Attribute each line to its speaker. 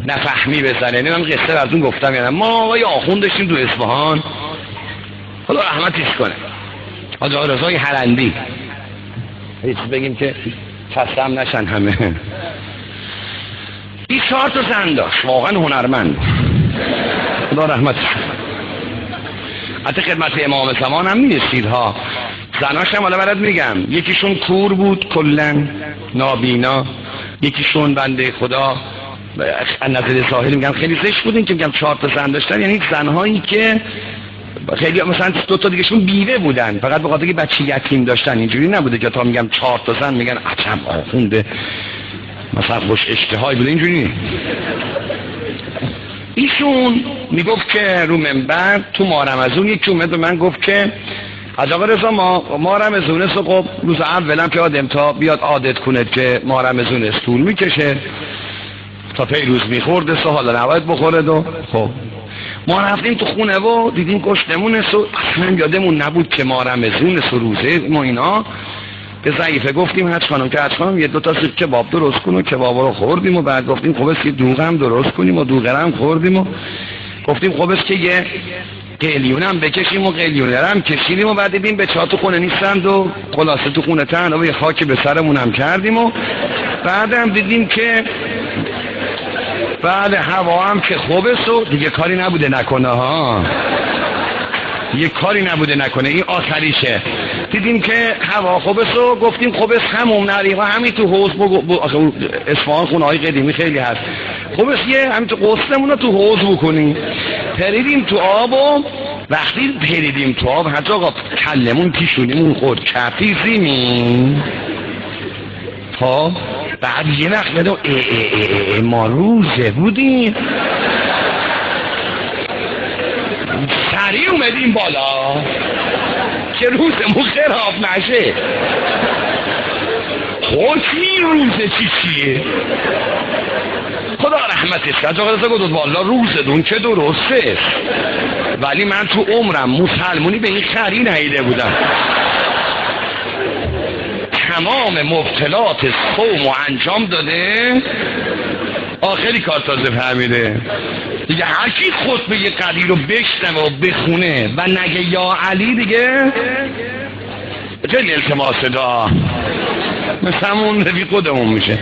Speaker 1: نفهمی بزنه. من قصه از اون گفتم، یعنی ما یه آخوند داشتیم تو اصفهان، خدا رحمتش کنه، حاج آقا رضای هرندی، هیچ بگیم که خستم نشن همه. 24 تا زن داشت، واقعا هنرمند، خدا رحمتش کنه. حتی خدمت امام زمان هم می‌رسید ها. زناش هم حالا برات میگم، یکیشون کور بود کلن نابینا، یکیشون بنده خدا از نظر ظاهری میگم خیلی زشت بود. این که میگم 4 تا زن داشتن، یعنی زنهایی که خیلی مثلا 2 تا دیگهشون بیوه بودن، فقط به خاطر که بچه یتیم داشتن. اینجوری نبوده که تا میگم 4 تا زن میگن عجب آخونده مثلا خوش اشتهایی بوده، اینجوری. ایشون میگفت که رو منبر تو ماه رمضان یکی اومد به من گفت که حاج آقا رضا ما رمضان است، خب روز اولم که آدم تا بیاد عادت کنه که ما رمضان است طول میکشه تا پیروز میخورده سو حالا نباید بخوره دو. خب ما رفتیم تو خونه و دیدیم گشتمون است و اصلا یادمون نبود که ما رمضان است و روزه ما اینا. به ضعیفه گفتیم حج خانم که حج خانم 2 تا سیخ کباب درست کن و کباب رو خوردیم و بعد گفتیم خب است که دوغ هم درست کنیم و دوغ هم خوردیم و گفتیم خب است که یه قلیون هم بکشیم و قلیون هم کشیدیم و بعد دیدیم به چهار تو خونه نیستند و خلاصه تو خونه تن و یه خاک به سرمون هم کردیم و بعد هم دیدیم که بعد هوا هم که خوب است و دیگه کاری نبوده نکنه ها، یه کاری نبوده نکنه، این آخریشه. دیدیم که هوا خوب است و گفتیم خوب است همون نریقا همین تو حوض اصفهان خونه های قدیمی خیلی هست، خوب است یه همین تو قسطمون رو تو حوض بکنیم. پریدیم تو آب و وقتی پریدیم تو آب حتی آقا کلمون پیشونیمون خورد کفی زمین ها. بعد یه وقت بدم ما روزه بودیم، سریع اومدیم بالا که روزمون خراب نشه. حکمی روزه چیه؟ خدا رحمتش کنه. آقا رضا گفت والا روزتون که درسته، ولی من تو عمرم مسلمونی به این خری ندیده بودم. تمام مبتلات قوم و انجام داده، آخری کار تازه فهمیده دیگه. هر کی خطبه قدیر رو بشنوه و بخونه و نگه یا علی دیگه خیلی التماس دا مثل همون رفیق خودمون میشه.